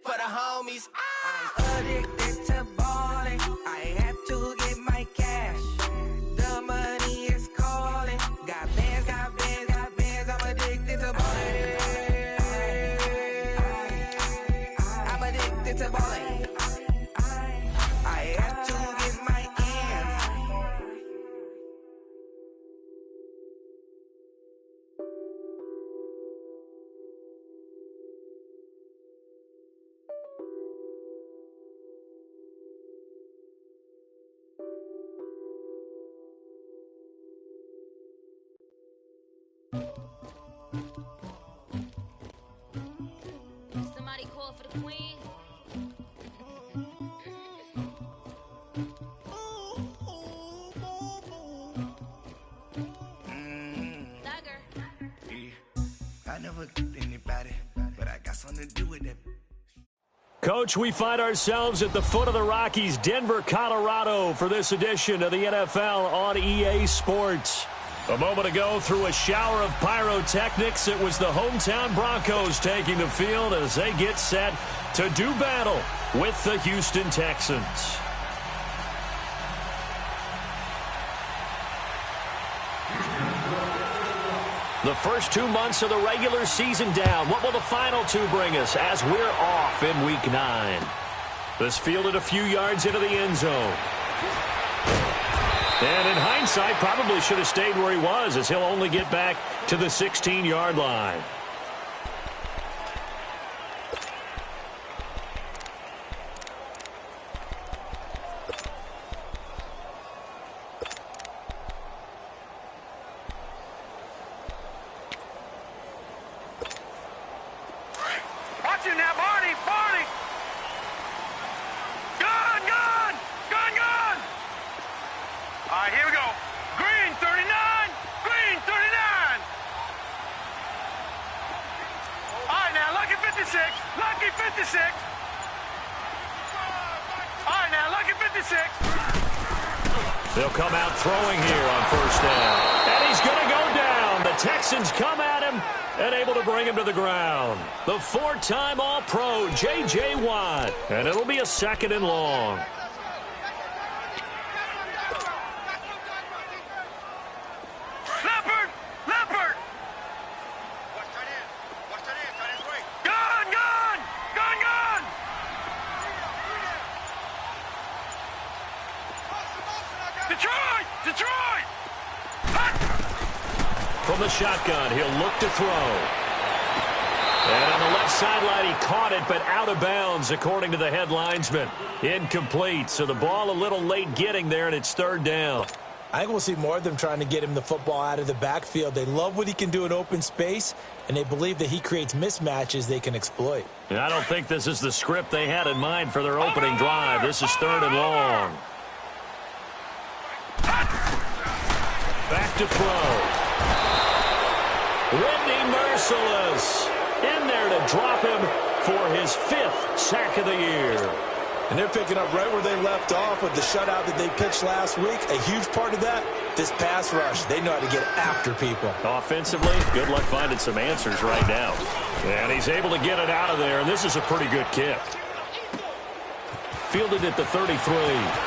for the homies. I'm addicted to balling. I had to get my cash. The money is calling. Got bands, got bands, got bands. I'm addicted to balling. I'm addicted to balling. I had to get my ends. Somebody call for the queen. I never get anybody, but I got something to do with it. Coach, we find ourselves at the foot of the Rockies, Denver, Colorado, for this edition of the NFL on EA Sports. A moment ago, through a shower of pyrotechnics, it was the hometown Broncos taking the field as they get set to do battle with the Houston Texans. The first 2 months of the regular season down. What will the final two bring us as we're off in Week 9? This fielded a few yards into the end zone. And in hindsight, probably should have stayed where he was, as he'll only get back to the 16-yard line. Watch him now, Barney! Barney! Gun! Gun! Gun! Gun! All right, here we go. Green 39! Green 39! All right, now, Lucky 56! Lucky 56! All right, now, Lucky 56! They'll come out throwing here on first down. And he's going to go down. The Texans come at him and able to bring him to the ground. The four-time All-Pro, J.J. Watt. And it'll be a 2nd and long. Leopard! Leopard! Gun! Gun! Gun! Gun! Detroit! Detroit! From the shotgun, he'll look to throw. And on the left sideline, he caught it, but out of bounds, according to the head linesman. Incomplete, so the ball a little late getting there, and it's 3rd down. I think we'll see more of them trying to get him the football out of the backfield. They love what he can do in open space, and they believe that he creates mismatches they can exploit. And I don't think this is the script they had in mind for their opening drive. This is 3rd and long. Back to throw. Whitney Merciless in there to drop him for his 5th sack of the year. And they're picking up right where they left off with the shutout that they pitched last week. A huge part of that, this pass rush. They know how to get after people. Offensively, good luck finding some answers right now. And he's able to get it out of there, and this is a pretty good kick. Fielded at the 33.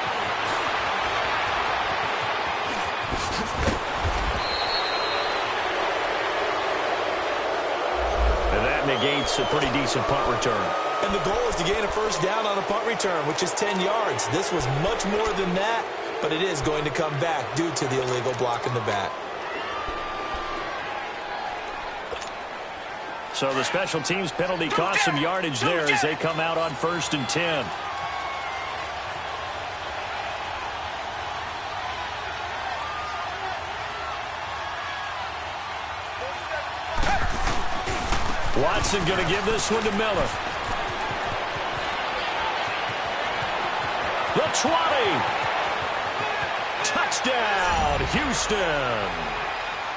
Negates a pretty decent punt return. And the goal is to gain a first down on a punt return, which is 10 yards. This was much more than that, but it is going to come back due to the illegal block in the back. So the special teams penalty cost some yardage there as they come out on 1st and 10. Watson going to give this one to Miller. The 20. Touchdown, Houston.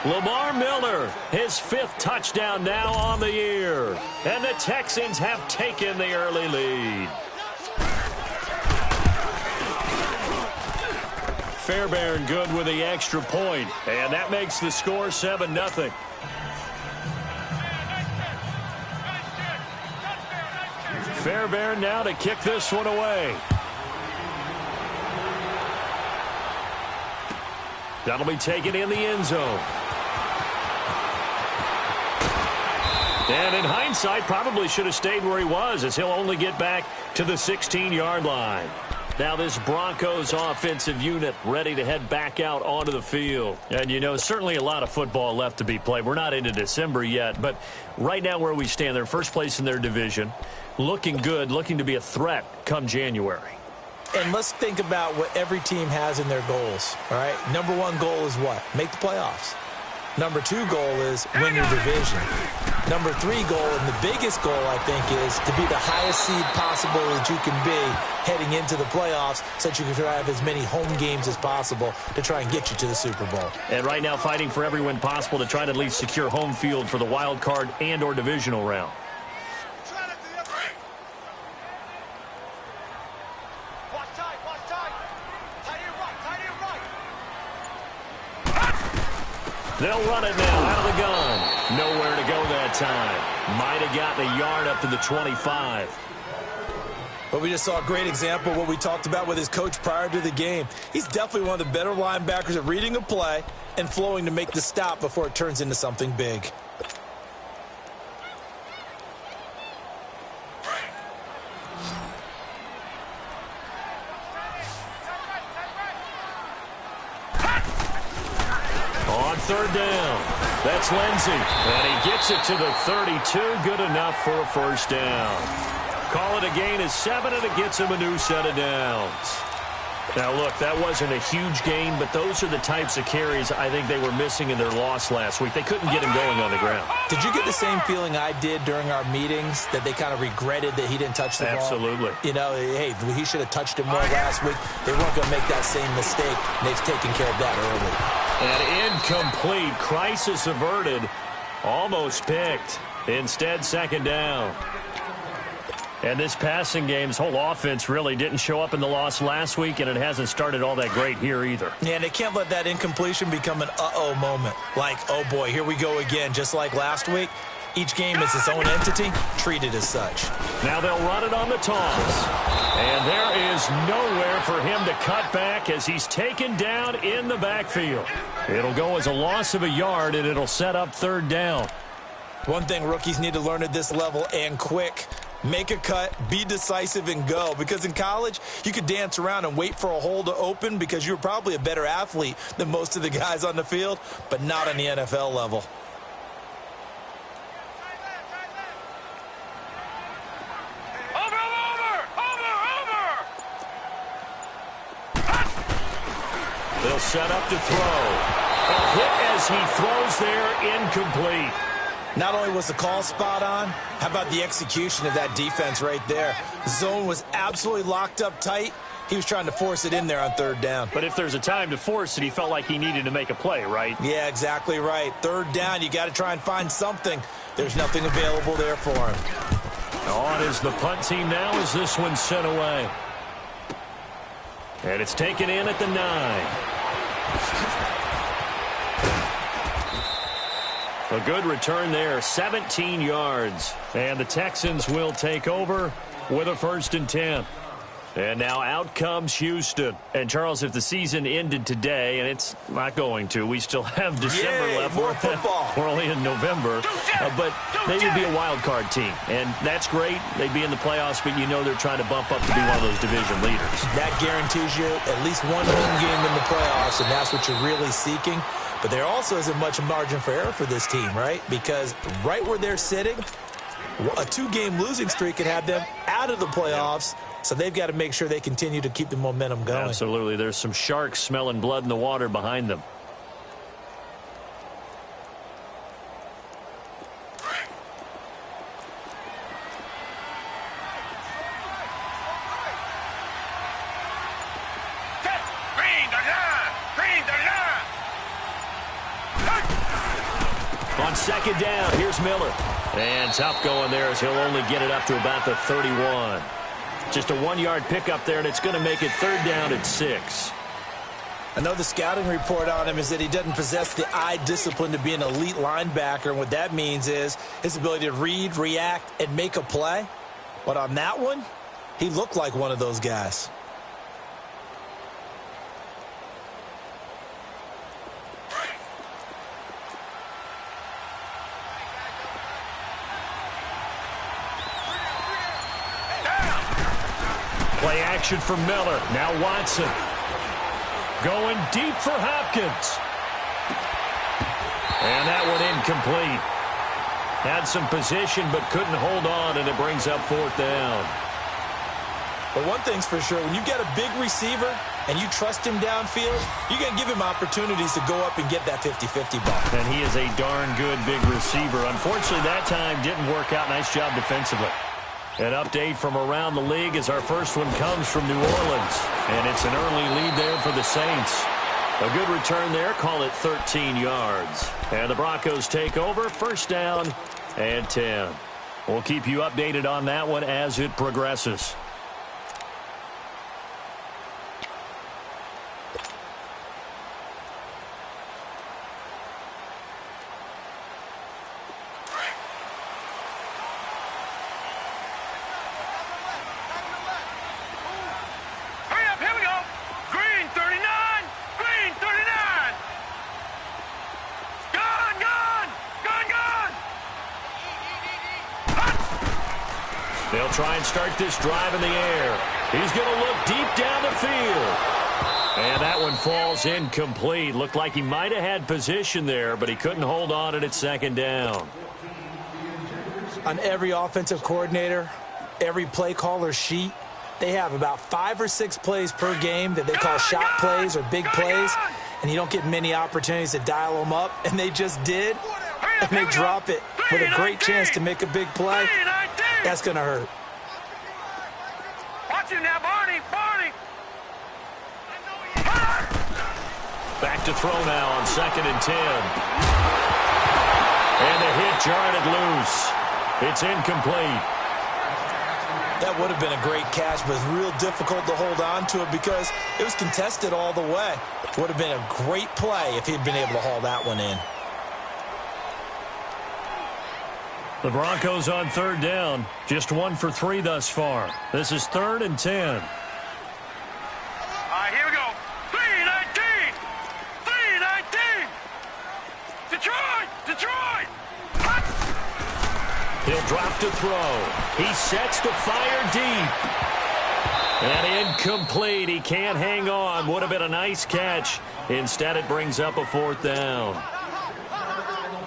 Lamar Miller, his 5th touchdown now on the year. And the Texans have taken the early lead. Fairbairn good with the extra point, and that makes the score Fairbairn now to kick this one away. That'll be taken in the end zone. And in hindsight, probably should have stayed where he was, as he'll only get back to the 16-yard line. Now this Broncos offensive unit ready to head back out onto the field. And, you know, certainly a lot of football left to be played. We're not into December yet, but right now where we stand, they're first place in their division. Looking good, looking to be a threat come January. And let's think about what every team has in their goals, all right? Number one goal is what? Make the playoffs. Number two goal is win your division. Number three goal, and the biggest goal, I think, is to be the highest seed possible that you can be heading into the playoffs so that you can have as many home games as possible to try and get you to the Super Bowl. And right now fighting for every win possible to try to at least secure home field for the wild card and or divisional round. They'll run it now out of the gun. Nowhere to go that time. Might have gotten a yard up to the 25. But we just saw a great example of what we talked about with his coach prior to the game. He's definitely one of the better linebackers at reading a play and flowing to make the stop before it turns into something big. Third down. That's Lindsey. And he gets it to the 32. Good enough for a first down. Call it a gain of 7, and it gets him a new set of downs. Now, look, that wasn't a huge gain, but those are the types of carries I think they were missing in their loss last week. They couldn't get him going on the ground. Did you get the same feeling I did during our meetings, that they kind of regretted that he didn't touch the ball? Absolutely. You know, hey, he should have touched it more last week. They weren't going to make that same mistake, and they've taken care of that early. And incomplete. Crisis averted. Almost picked. Instead, second down. And this passing game's whole offense really didn't show up in the loss last week, and it hasn't started all that great here either. Yeah, and they can't let that incompletion become an uh-oh moment. Like, oh boy, here we go again, just like last week. Each game is its own entity, treated as such. Now they'll run it on the toss. And there is nowhere for him to cut back as he's taken down in the backfield. It'll go as a loss of a yard, and it'll set up third down. One thing rookies need to learn at this level, and quick: make a cut, be decisive, and go. Because in college, you could dance around and wait for a hole to open because you're probably a better athlete than most of the guys on the field, but not on the NFL level. They'll set up to throw. A hit as he throws there, incomplete. Not only was the call spot on, how about the execution of that defense right there? Zone was absolutely locked up tight. He was trying to force it in there on third down. But if there's a time to force it, he felt like he needed to make a play, right? Yeah, exactly right. Third down, you got to try and find something. There's nothing available there for him. On is the punt team now as this one's sent away. And it's taken in at the 9. A good return there, 17 yards. And the Texans will take over with a 1st and 10. And now out comes Houston. And, Charles, if the season ended today, and it's not going to, we still have December left. More football. We're only in November. But they would be a wild card team. And that's great. They'd be in the playoffs, but you know they're trying to bump up to be one of those division leaders. That guarantees you at least one home game in the playoffs, and that's what you're really seeking. But there also isn't much margin for error for this team, right? Because right where they're sitting, a 2-game losing streak could have them out of the playoffs. So they've got to make sure they continue to keep the momentum going. Absolutely. There's some sharks smelling blood in the water behind them. On second down, here's Miller. And tough going there as he'll only get it up to about the 31. Just a 1-yard pickup there, and it's going to make it third down at 6. I know the scouting report on him is that he doesn't possess the eye discipline to be an elite linebacker. And what that means is his ability to read, react, and make a play. But on that one, he looked like one of those guys. Play action for Miller. Now Watson. Going deep for Hopkins. And that one incomplete. Had some position but couldn't hold on, and it brings up fourth down. But one thing's for sure, when you get a big receiver and you trust him downfield, you're going to give him opportunities to go up and get that 50-50 ball. And he is a darn good big receiver. Unfortunately, that time didn't work out. Nice job defensively. An update from around the league as our first one comes from New Orleans. And it's an early lead there for the Saints. A good return there. Call it 13 yards. And the Broncos take over. First down and 10. We'll keep you updated on that one as it progresses. They'll try and start this drive in the air. He's going to look deep down the field. And that one falls incomplete. Looked like he might have had position there, but he couldn't hold on at second down. On every offensive coordinator, every play caller sheet, they have about 5 or 6 plays per game that they call shot plays or big plays, and you don't get many opportunities to dial them up, and they just did, and they drop it with a great chance to make a big play. That's going to hurt. Watch him now, Barney. Back to throw now on 2nd and 10. And the hit jarred it loose. It's incomplete. That would have been a great catch, but it's real difficult to hold on to it because it was contested all the way. Would have been a great play if he'd been able to haul that one in. The Broncos on 3rd down. Just 1 for 3 thus far. This is 3rd and 10. All right, here we go. 3-19. Detroit. He'll drop to throw. He sets to fire deep. And incomplete. He can't hang on. Would have been a nice catch. Instead, it brings up a 4th down.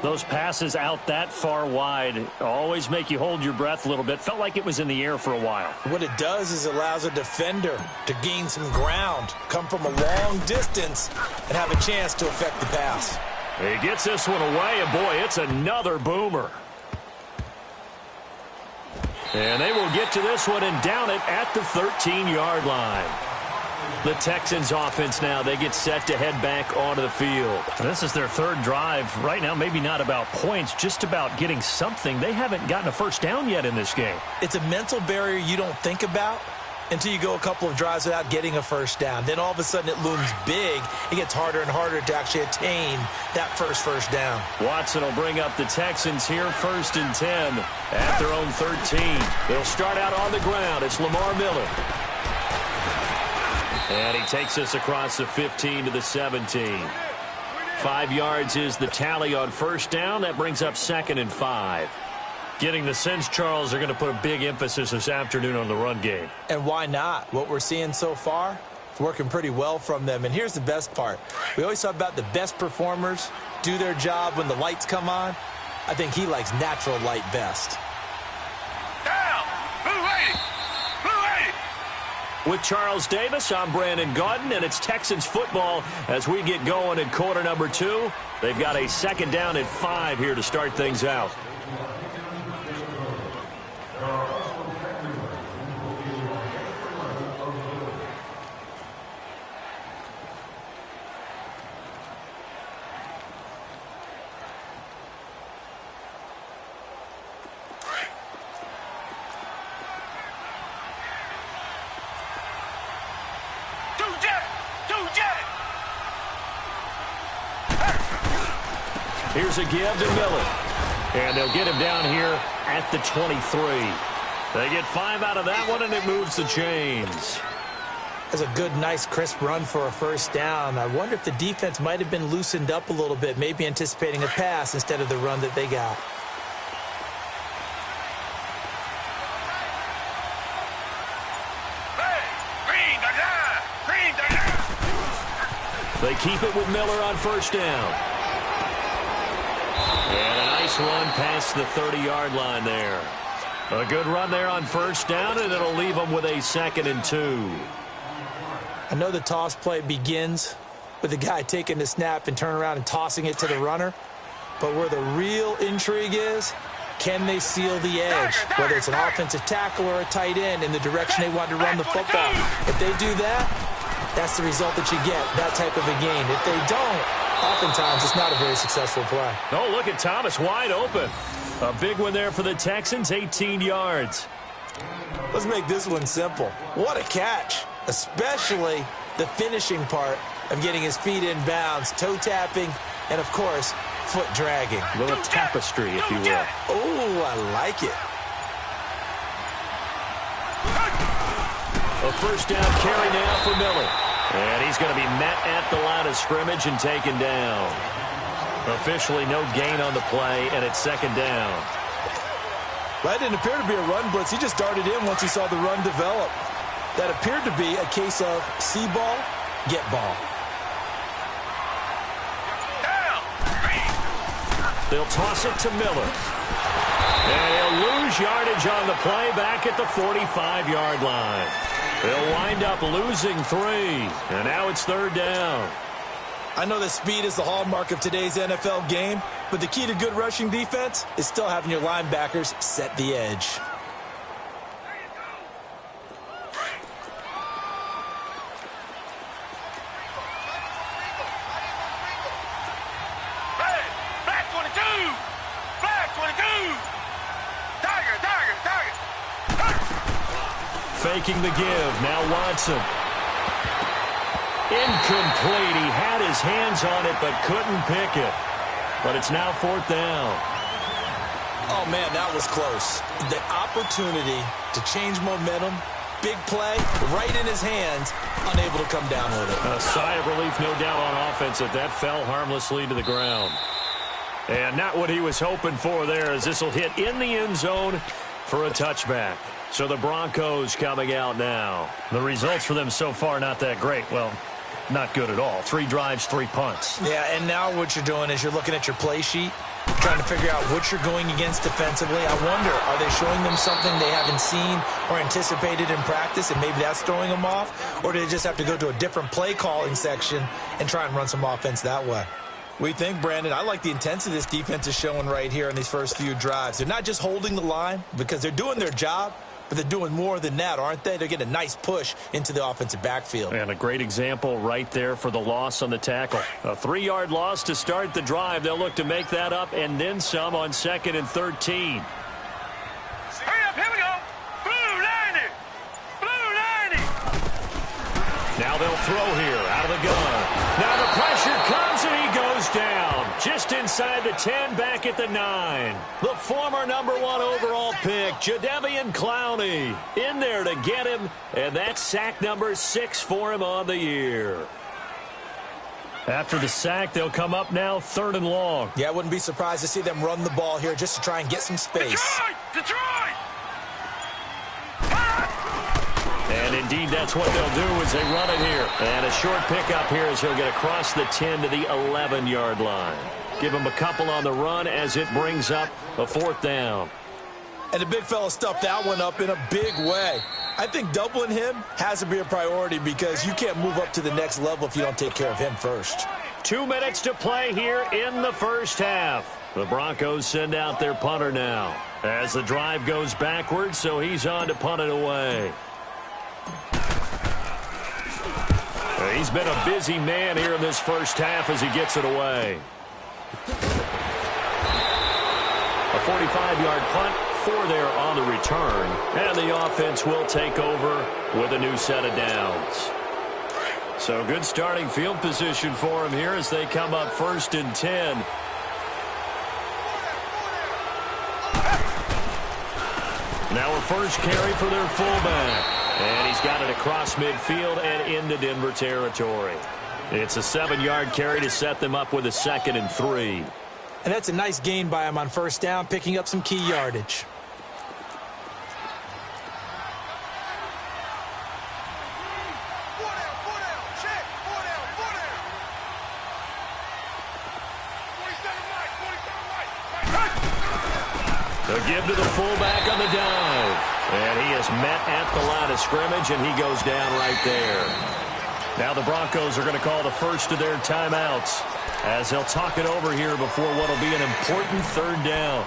Those passes out that far wide always make you hold your breath a little bit. Felt like it was in the air for a while. What it does is it allows a defender to gain some ground, come from a long distance, and have a chance to affect the pass. He gets this one away, and boy, it's another boomer. And they will get to this one and down it at the 13-yard line. The Texans offense now, they get set to head back onto the field. This is their 3rd drive. Right now, maybe not about points, just about getting something. They haven't gotten a first down yet in this game. It's a mental barrier you don't think about until you go a couple of drives without getting a first down. Then all of a sudden it looms big. It gets harder and harder to actually attain that first down. Watson will bring up the Texans here 1st and 10 at their own 13. They'll start out on the ground. It's Lamar Miller. And he takes us across the 15 to the 17. 5 yards is the tally on first down. That brings up 2nd and 5. Getting the sense, Charles, they're going to put a big emphasis this afternoon on the run game. And why not? What we're seeing so far, it's working pretty well from them. And here's the best part. We always talk about the best performers do their job when the lights come on. I think he likes natural light best. With Charles Davis, I'm Brandon Gaudin, and it's Texans football as we get going in quarter number 2. They've got a 2nd down and 5 here to start things out. Here's a give to Miller. And they'll get him down here at the 23. They get 5 out of that one, and it moves the chains. That's a good, nice, crisp run for a first down. I wonder if the defense might have been loosened up a little bit, maybe anticipating a pass instead of the run that they got. They keep it with Miller on first down. And a nice run past the 30-yard line there. A good run there on first down, and it'll leave them with a 2nd and 2. I know the toss play begins with the guy taking the snap and turning around and tossing it to the runner. But where the real intrigue is, can they seal the edge? Whether it's an offensive tackle or a tight end in the direction they want to run the football. If they do that, that's the result that you get, that type of a gain. If they don't, oftentimes it's not a very successful play. Oh, look at Thomas wide open. A big one there for the Texans, 18 yards. Let's make this one simple. What a catch, especially the finishing part of getting his feet in bounds, toe tapping, and, of course, foot dragging. A little tapestry, if you will. Oh, I like it. A first down carry now for Miller. And he's going to be met at the line of scrimmage and taken down. Officially no gain on the play, and it's 2nd down. That didn't appear to be a run blitz. He just darted in once he saw the run develop. That appeared to be a case of see ball, get ball. They'll toss it to Miller. And he'll lose yardage on the play back at the 45-yard line. They'll wind up losing 3, and now it's 3rd down. I know that speed is the hallmark of today's NFL game, but the key to good rushing defense is still having your linebackers set the edge. Black 22! Black 22! Tiger! Faking the give. Now Watson. Incomplete. He had his hands on it but couldn't pick it. But it's now 4th down. Oh, man, that was close. The opportunity to change momentum, big play, right in his hands, unable to come down with it. A sigh of relief, no doubt, on offense that fell harmlessly to the ground. And not what he was hoping for there, as this will hit in the end zone for a touchback. So the Broncos coming out now. The results for them so far not that great. Well, not good at all. 3 drives, 3 punts. Yeah, and now what you're doing is you're looking at your play sheet, trying to figure out what you're going against defensively. I wonder, are they showing them something they haven't seen or anticipated in practice, and maybe that's throwing them off? Or do they just have to go to a different play calling section and try and run some offense that way? We think, Brandon, I like the intensity this defense is showing right here in these first few drives. They're not just holding the line because they're doing their job, but they're doing more than that, aren't they? They're getting a nice push into the offensive backfield. And a great example right there for the loss on the tackle. A 3-yard loss to start the drive. They'll look to make that up and then some on 2nd and 13. Hurry up, here we go. Blue 90. Blue 90. Now they'll throw here out of the gun. Now the pressure comes and he goes down. Just inside the 10, back at the 9. The former #1 overall pick, Jadeveon Clowney, in there to get him. And that's sack number 6 for him on the year. After the sack, they'll come up now 3rd and long. Yeah, I wouldn't be surprised to see them run the ball here just to try and get some space. Detroit! And indeed, that's what they'll do as they run it here. And a short pickup here as he'll get across the 10 to the 11-yard line. Give him a couple on the run as it brings up a 4th down. And the big fella stuffed that one up in a big way. I think doubling him has to be a priority because you can't move up to the next level if you don't take care of him first. 2 minutes to play here in the first half. The Broncos send out their punter now as the drive goes backwards, so he's on to punt it away. He's been a busy man here in this first half as he gets it away. A 45-yard punt, 4 there on the return. And the offense will take over with a new set of downs. So good starting field position for him here as they come up 1st and 10. Now a first carry for their fullback. And he's got it across midfield and into Denver territory. It's a 7-yard carry to set them up with a 2nd and 3. And that's a nice gain by him on first down, picking up some key yardage. They'll give to the fullback on the dive. And he is met at the line of scrimmage, and he goes down right there. Now the Broncos are going to call the first of their timeouts as they'll talk it over here before what will be an important 3rd down.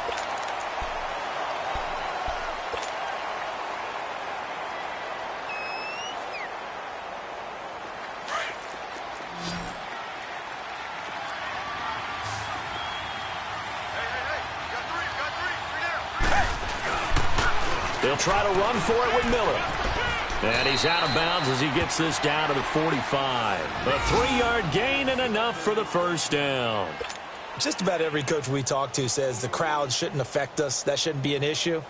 They'll try to run for it with Miller. And he's out of bounds as he gets this down to the 45. A 3-yard gain and enough for the first down. Just about every coach we talk to says the crowd shouldn't affect us. That shouldn't be an issue.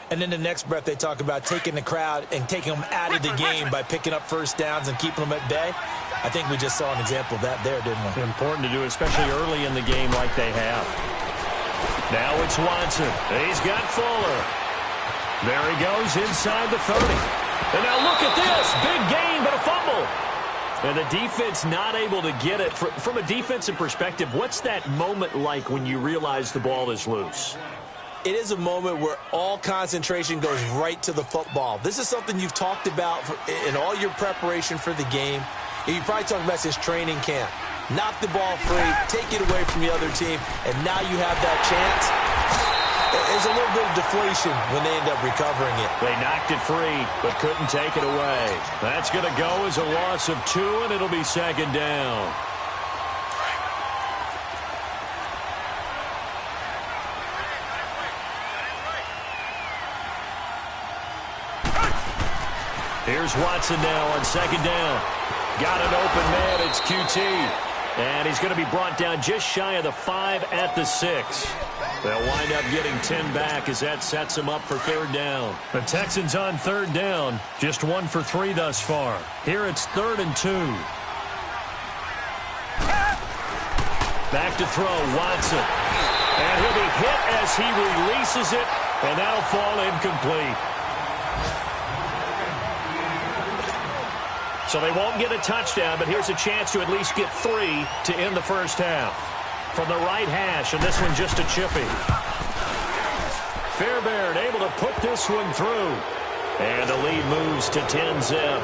And then the next breath they talk about taking the crowd and taking them out of the game by picking up first downs and keeping them at bay. I think we just saw an example of that there, didn't we? Important to do, especially early in the game like they have. Now it's Watson. He's got Fuller. There he goes inside the 30. And now look at this. Big gain, but a fumble. And the defense not able to get it. From a defensive perspective, what's that moment like when you realize the ball is loose? It is a moment where all concentration goes right to the football. This is something you've talked about in all your preparation for the game. You probably talked about since training camp. Knock the ball free, take it away from the other team, and now you have that chance. There's a little bit of deflation when they end up recovering it. They knocked it free, but couldn't take it away. That's going to go as a loss of 2, and it'll be 2nd down. Here's Watson now on 2nd down. Got an open man. It's QT. And he's going to be brought down just shy of the 5 at the 6. They'll wind up getting 10 back as that sets them up for 3rd down. The Texans on 3rd down. Just 1 for 3 thus far. Here it's 3rd and 2. Back to throw, Watson. And he'll be hit as he releases it, and that'll fall incomplete. So they won't get a touchdown, but here's a chance to at least get 3 to end the first half. From the right hash, and this one just a chippy. Fairbairn able to put this one through. And the lead moves to 10-zip.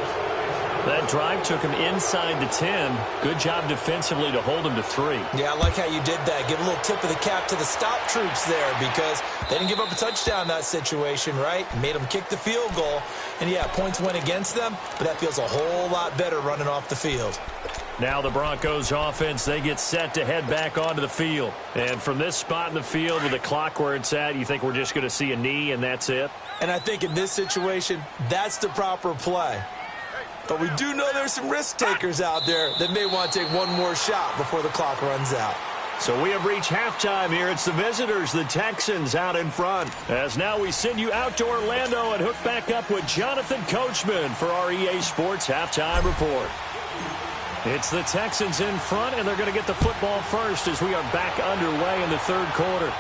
That drive took him inside the 10. Good job defensively to hold him to 3. Yeah, I like how you did that. Give a little tip of the cap to the stop troops there because they didn't give up a touchdown in that situation, right? Made them kick the field goal. And, yeah, points went against them, but that feels a whole lot better running off the field. Now the Broncos offense, they get set to head back onto the field. And from this spot in the field with the clock where it's at, you think we're just going to see a knee and that's it? And I think in this situation, that's the proper play. But we do know there's some risk takers out there that may want to take one more shot before the clock runs out. So we have reached halftime here. It's the visitors, the Texans, out in front. As now we send you out to Orlando and hook back up with Jonathan Coachman for our EA Sports Halftime Report. It's the Texans in front, and they're going to get the football first as we are back underway in the 3rd quarter.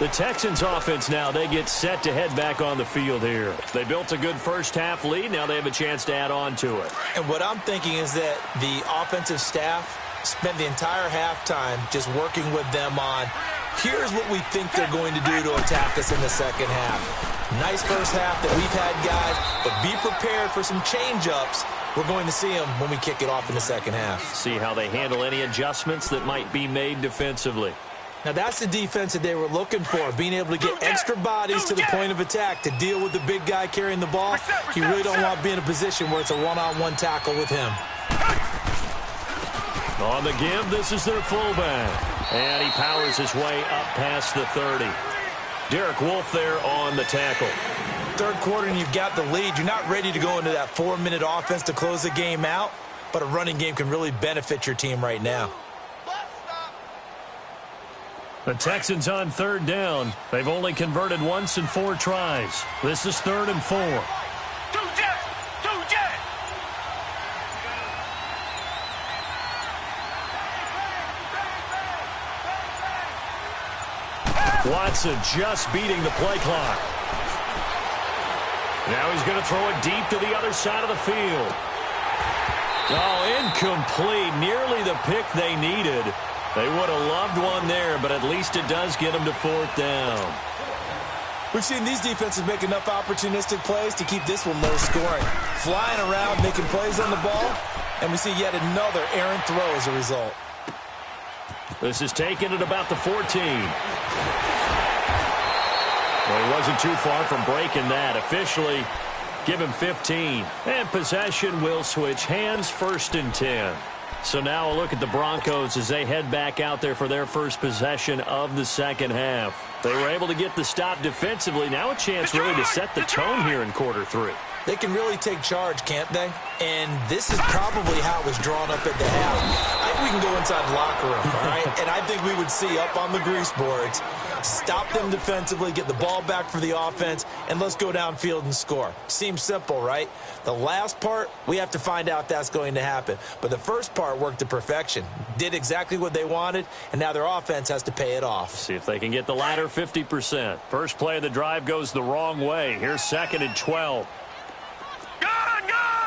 The Texans offense now, they get set to head back on the field here. They built a good first half lead. Now they have a chance to add on to it. And what I'm thinking is that the offensive staff spent the entire halftime just working with them on, here's what we think they're going to do to attack us in the second half. Nice first half that we've had, guys, but be prepared for some change-ups. We're going to see them when we kick it off in the second half. See how they handle any adjustments that might be made defensively. Now, that's the defense that they were looking for, being able to get extra bodies to the point of attack to deal with the big guy carrying the ball. You really don't want to be in a position where it's a one-on-one tackle with him. On the give, this is their fullback. And he powers his way up past the 30. Derek Wolfe there on the tackle. 3rd quarter and you've got the lead. You're not ready to go into that 4-minute offense to close the game out, but a running game can really benefit your team right now. The Texans on third down. They've only converted once in 4 tries. This is 3rd and 4. Two jet! Watson just beating the play clock. Now he's going to throw it deep to the other side of the field. Oh, incomplete. Nearly the pick they needed. They would have loved one there, but at least it does get them to 4th down. We've seen these defenses make enough opportunistic plays to keep this one low scoring. Flying around, making plays on the ball, and we see yet another errant throw as a result. This is taken at about the 14. Well, he wasn't too far from breaking that. Officially, give him 15. And possession will switch hands, 1st and 10. So now a look at the Broncos as they head back out there for their first possession of the second half. They were able to get the stop defensively. Now a chance really to set the tone here in quarter 3. They can really take charge, can't they? And this is probably how it was drawn up at the half. I think we can go inside the locker room, all right? And I think we would see up on the grease boards, stop them defensively, get the ball back for the offense, and let's go downfield and score. Seems simple, right? The last part, we have to find out that's going to happen. But the first part worked to perfection. Did exactly what they wanted, and now their offense has to pay it off. See if they can get the latter 50%. First play of the drive goes the wrong way. Here's 2nd and 12. Gun!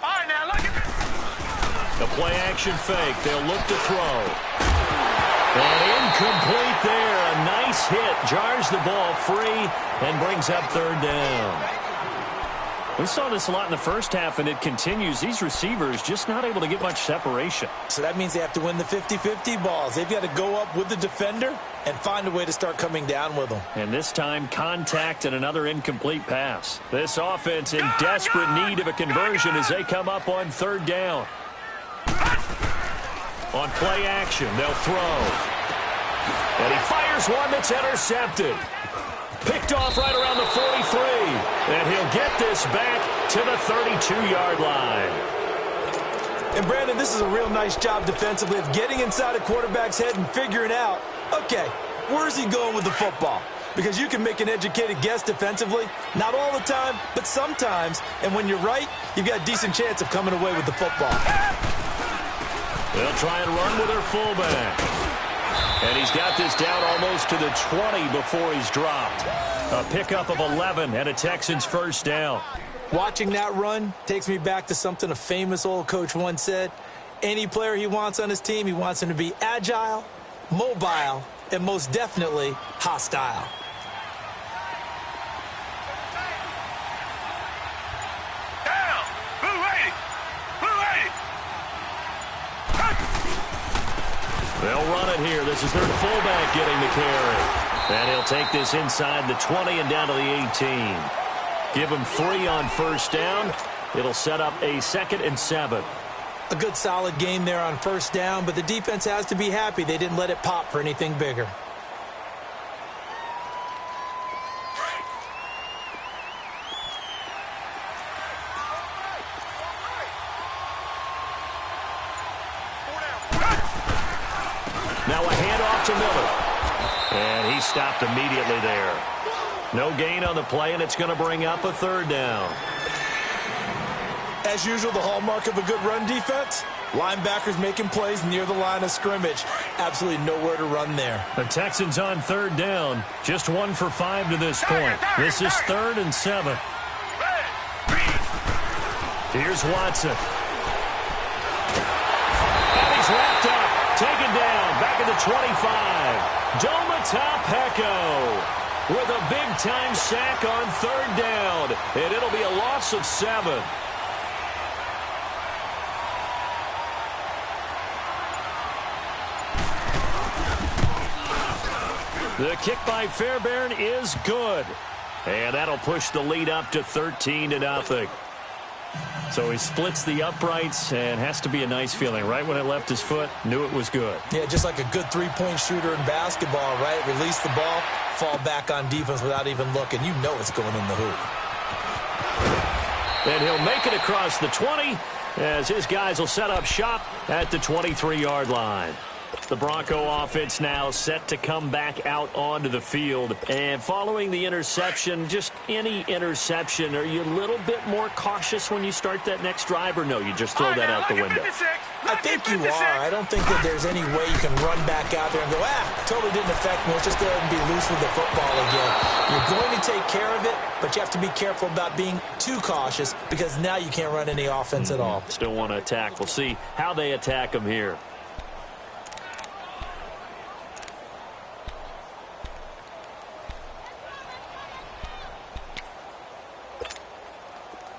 All right, now, look at this. The play-action fake. They'll look to throw. And incomplete there. A nice hit. Jars the ball free and brings up 3rd down. We saw this a lot in the first half, and it continues. These receivers just not able to get much separation. So that means they have to win the 50-50 balls. They've got to go up with the defender and find a way to start coming down with them. And this time, contact and another incomplete pass. This offense in desperate need of a conversion as they come up on 3rd down. On play action, they'll throw. And he fires one that's intercepted. Picked off right around the 43. And he'll get this back to the 32-yard line. And, Brandon, this is a real nice job defensively of getting inside a quarterback's head and figuring out, okay, where's he going with the football? Because you can make an educated guess defensively. Not all the time, but sometimes. And when you're right, you've got a decent chance of coming away with the football. They'll try and run with their fullback. And he's got this down almost to the 20 before he's dropped. A pickup of 11 and a Texans 1st down. Watching that run takes me back to something a famous old coach once said. Any player he wants on his team, he wants him to be agile, mobile, and most definitely hostile. Down! Blue 80! They'll run it here. This is their fullback getting the carry. And he'll take this inside the 20 and down to the 18. Give him 3 on 1st down. It'll set up a 2nd and 7. A good solid game there on 1st down, but the defense has to be happy they didn't let it pop for anything bigger. Now a handoff to Miller. And he stopped immediately there. No gain on the play, and it's going to bring up a 3rd down. As usual, the hallmark of a good run defense, linebackers making plays near the line of scrimmage. Absolutely nowhere to run there. The Texans on 3rd down. Just 1 for 5 to this point. This is 3rd and 7. Here's Watson. And he's wrapped up. Taken down, back at the 25. Dawgpound with a big-time sack on 3rd down. And it'll be a loss of 7. The kick by Fairbairn is good. And that'll push the lead up to 13-0. So he splits the uprights, and has to be a nice feeling. Right when it left his foot, knew it was good. Yeah, just like a good three-point shooter in basketball, right? Release the ball, fall back on defense without even looking. You know it's going in the hoop. And he'll make it across the 20 as his guys will set up shop at the 23-yard line. The Bronco offense now set to come back out onto the field. And following the interception, just any interception, are you a little bit more cautious when you start that next drive, or no, you just throw that out the window? I think you are. I don't think that there's any way you can run back out there and go, totally didn't affect me. Let's just go ahead and be loose with the football again. You're going to take care of it, but you have to be careful about being too cautious because now you can't run any offense at all. Still want to attack. We'll see how they attack them here.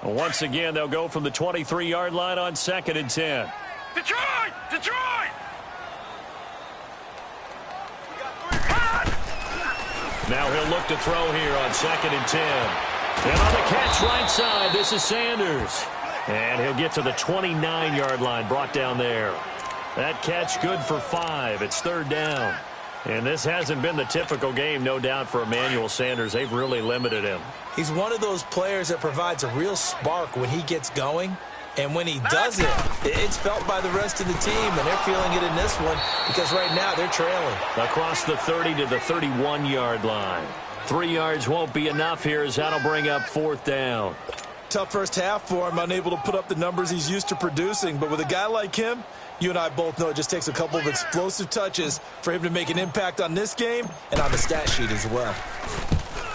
Once again, they'll go from the 23-yard line on 2nd and 10. Detroit! Detroit! Now he'll look to throw here on 2nd and 10. And on the catch right side, this is Sanders. And he'll get to the 29-yard line, brought down there. That catch good for 5. It's 3rd down. And this hasn't been the typical game, no doubt, for Emmanuel Sanders. They've really limited him. He's one of those players that provides a real spark when he gets going. And when he does it, it's felt by the rest of the team, and they're feeling it in this one because right now they're trailing. Across the 30 to the 31-yard line. 3 yards won't be enough here as that'll bring up 4th down. Tough first half for him, unable to put up the numbers he's used to producing. But with a guy like him, you and I both know it just takes a couple of explosive touches for him to make an impact on this game and on the stat sheet as well.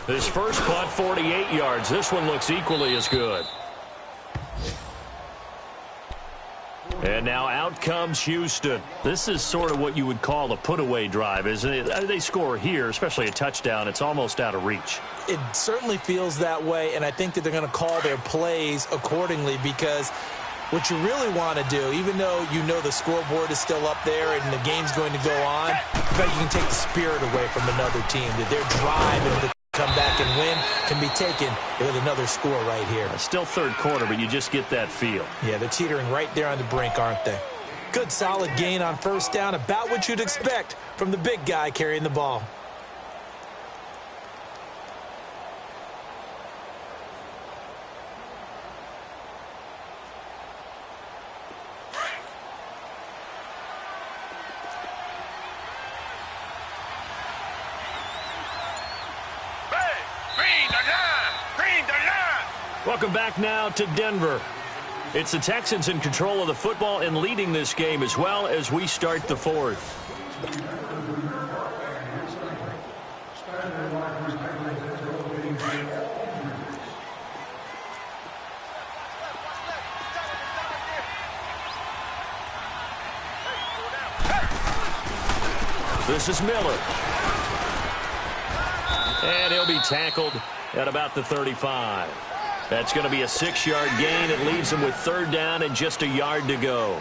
This first punt, 48 yards. This one looks equally as good. And now out comes Houston. This is sort of what you would call a put-away drive, isn't it? They score here, especially a touchdown. It's almost out of reach. It certainly feels that way, and I think that they're going to call their plays accordingly because what you really want to do, even though you know the scoreboard is still up there and the game's going to go on, but you can take the spirit away from another team, that their drive and the come back and win can be taken with another score right here. It's still 3rd quarter, but you just get that feel. Yeah, they're teetering right there on the brink, aren't they? Good solid gain on 1st down, about what you'd expect from the big guy carrying the ball. Welcome back now to Denver. It's the Texans in control of the football and leading this game as well as we start the 4th. This is Miller. And he'll be tackled at about the 35. That's going to be a 6-yard gain. It leaves him with 3rd down and just a yard to go.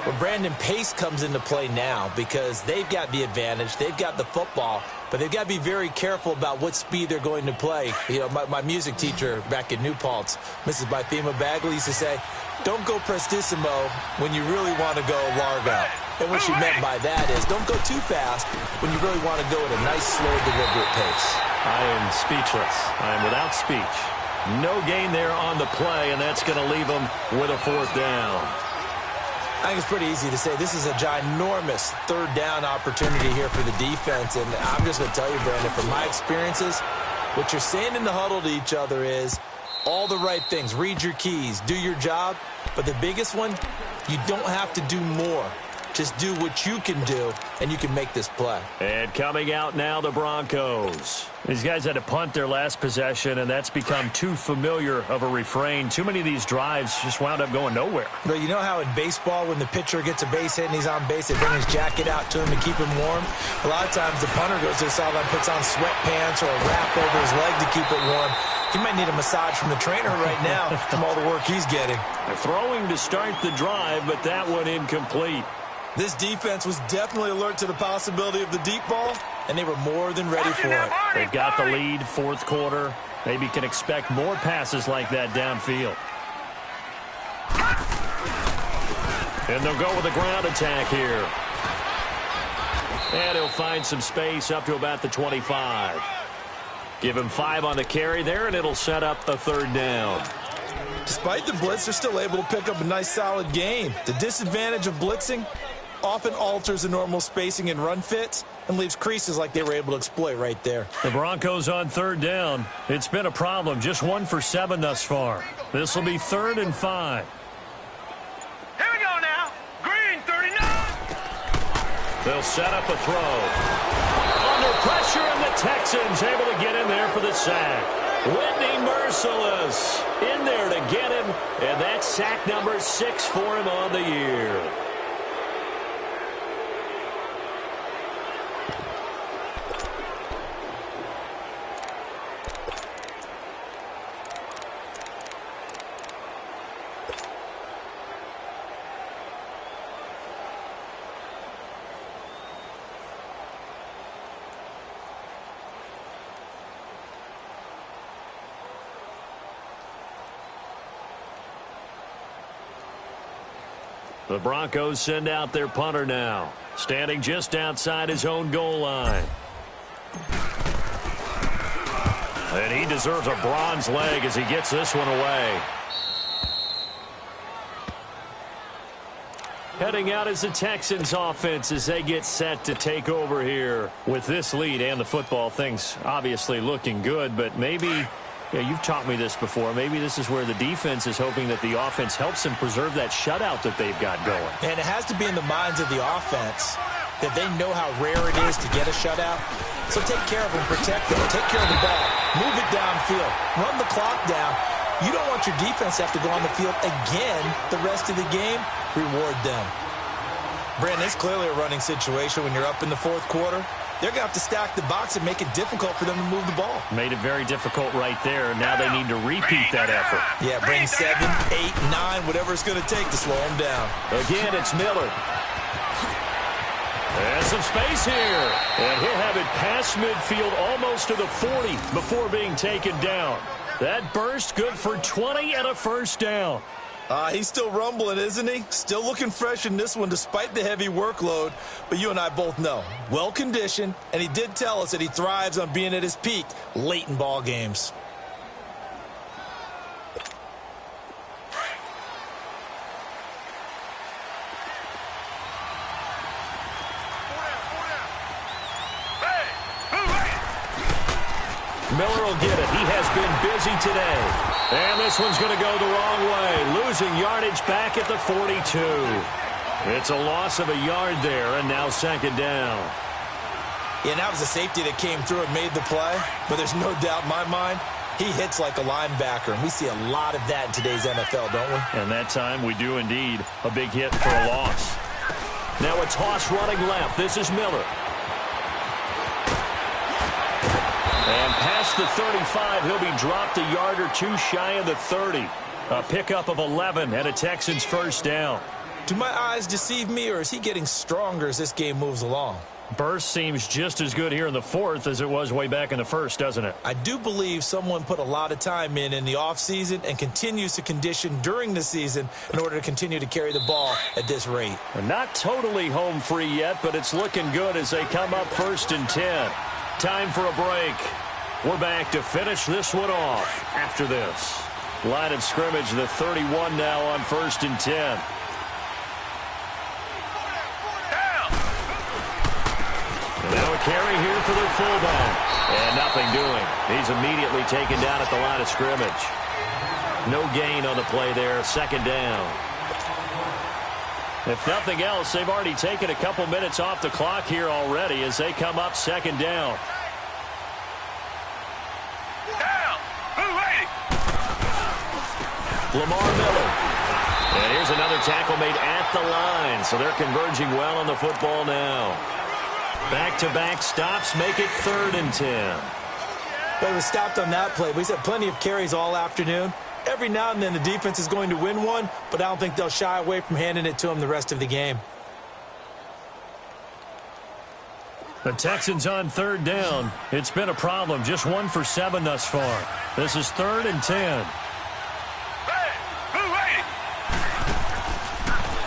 Well, Brandon, pace comes into play now because they've got the advantage. They've got the football, but they've got to be very careful about what speed they're going to play. You know, my music teacher back in New Paltz, Mrs. Bythema Bagley, used to say, don't go prestissimo when you really want to go largo. And what she meant by that is don't go too fast when you really want to go at a nice, slow, deliberate pace. I am speechless. I am without speech. No gain there on the play, and that's going to leave them with a 4th down. I think it's pretty easy to say this is a ginormous 3rd down opportunity here for the defense. And I'm just going to tell you, Brandon, from my experiences, what you're saying in the huddle to each other is all the right things. Read your keys. Do your job. But the biggest one, you don't have to do more. Just do what you can do, and you can make this play. And coming out now, the Broncos. These guys had to punt their last possession, and that's become too familiar of a refrain. Too many of these drives just wound up going nowhere. But you know how in baseball, when the pitcher gets a base hit and he's on base, they bring his jacket out to him to keep him warm? A lot of times the punter goes to the sideline, puts on sweatpants or a wrap over his leg to keep it warm. He might need a massage from the trainer right now from all the work he's getting. They're throwing to start the drive, but that one incomplete. This defense was definitely alert to the possibility of the deep ball, and they were more than ready for it. They've got the lead, 4th quarter. Maybe can expect more passes like that downfield. And they'll go with a ground attack here. And he'll find some space up to about the 25. Give him 5 on the carry there, and it'll set up a 3rd down. Despite the blitz, they're still able to pick up a nice solid gain. The disadvantage of blitzing, often alters the normal spacing and run fits and leaves creases like they were able to exploit right there. The Broncos on third down. It's been a problem. Just 1 for 7 thus far. This will be 3rd and 5. Here we go now. Green 39. They'll set up a throw. Under pressure, and the Texans able to get in there for the sack. Whitney Merciless in there to get him, and that's sack number 6 for him on the year. The Broncos send out their punter now, standing just outside his own goal line. And he deserves a bronze leg as he gets this one away. Heading out is the Texans offense as they get set to take over here. With this lead and the football, things obviously looking good, but maybe... Yeah, you've taught me this before. Maybe this is where the defense is hoping that the offense helps them preserve that shutout that they've got going. And it has to be in the minds of the offense that they know how rare it is to get a shutout. So take care of them, protect them, take care of the ball, move it downfield, run the clock down. You don't want your defense to have to go on the field again the rest of the game. Reward them. Brandon, it's clearly a running situation when you're up in the fourth quarter. They're going to have to stack the box and make it difficult for them to move the ball. Made it very difficult right there. Now they need to repeat that effort. Yeah, bring 7, 8, 9, whatever it's going to take to slow them down. Again, it's Miller. And some space here. And he'll have it past midfield almost to the 40 before being taken down. That burst good for 20 and a first down. He's still rumbling, isn't he? Still looking fresh in this one despite the heavy workload. But you and I both know, well-conditioned, and he did tell us that he thrives on being at his peak late in ball games. Miller will get it. He has been busy today. And this one's going to go the wrong way. Losing yardage back at the 42. It's a loss of a yard there, and now second down. Yeah, that was a safety that came through and made the play. But there's no doubt in my mind, he hits like a linebacker. And we see a lot of that in today's NFL, don't we? And that time we do indeed. A big hit for a loss. Now a toss running left. This is Miller. And past the 35, he'll be dropped a yard or two shy of the 30. A pickup of 11 and a Texans first down. Do my eyes deceive me, or is he getting stronger as this game moves along? Burst seems just as good here in the fourth as it was way back in the first, doesn't it? I do believe someone put a lot of time in the offseason and continues to condition during the season in order to continue to carry the ball at this rate. Not totally home free yet, but it's looking good as they come up 1st and 10. Time for a break. We're back to finish this one off after this. Line of scrimmage, the 31 now on 1st and 10. And now a carry here for the fullback. And nothing doing. He's immediately taken down at the line of scrimmage. No gain on the play there. Second down. If nothing else, they've already taken a couple minutes off the clock here already as they come up second down. Lamar Miller. And here's another tackle made at the line, so they're converging well on the football now. Back-to-back stops make it 3rd and 10. But he was stopped on that play. He's had plenty of carries all afternoon. Every now and then the defense is going to win one, but I don't think they'll shy away from handing it to him the rest of the game. The Texans on 3rd down. It's been a problem. Just 1 for 7 thus far. This is 3rd and 10.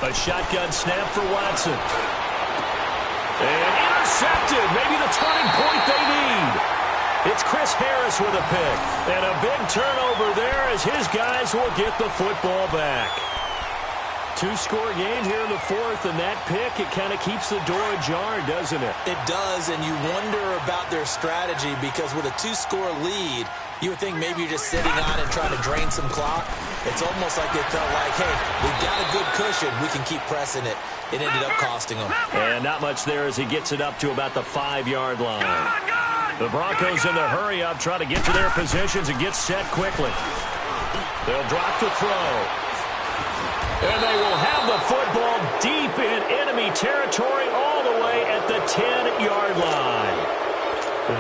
A shotgun snap for Watson. And intercepted. Maybe the turning point they need. It's Chris Harris with a pick. And a big turnover there as his guys will get the football back. Two-score game here in the fourth, and that pick, it kind of keeps the door ajar, doesn't it? It does, and you wonder about their strategy because with a two-score lead, you would think maybe you're just sitting on and trying to drain some clock. It's almost like they felt like, hey, we've got a good cushion. We can keep pressing it. It ended up costing them. And not much there as he gets it up to about the 5-yard line. The Broncos in the hurry-up try to get to their positions and get set quickly. They'll drop to throw. And they will have the football deep in enemy territory all the way at the 10-yard line.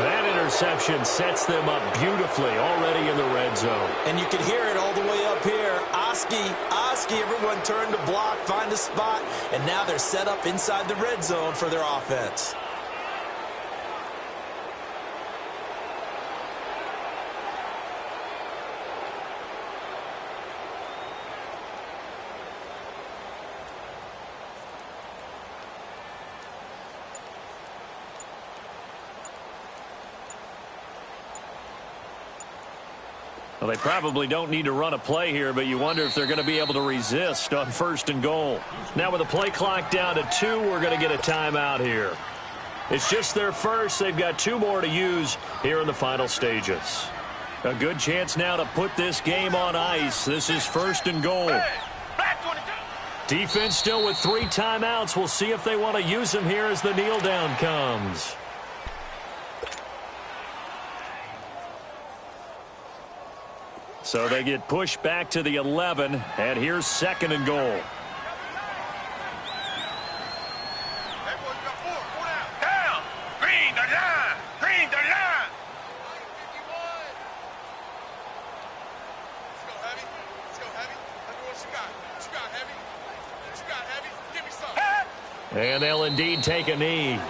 That interception sets them up beautifully already in the red zone. And you can hear it all the way up here. Oski, everyone turned to block, find a spot, and now they're set up inside the red zone for their offense. Well, they probably don't need to run a play here, but you wonder if they're going to be able to resist on 1st and goal. Now with the play clock down to 2, we're going to get a timeout here. It's just their first. They've got 2 more to use here in the final stages. A good chance now to put this game on ice. This is 1st and goal. Defense still with 3 timeouts. We'll see if they want to use them here as the kneel down comes. So they get pushed back to the 11, and here's 2nd and goal. Down. Green the line. Green the line. Let's go heavy. Let's go heavy. Let me what you got. What you got, heavy? What you got, heavy? Give me some. And they'll indeed take a knee.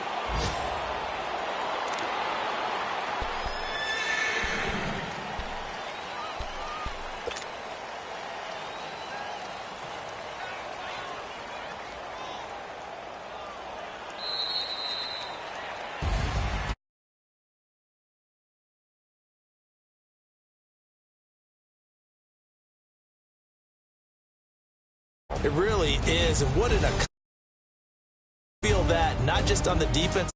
It really is, and what an feel that not just on the defense.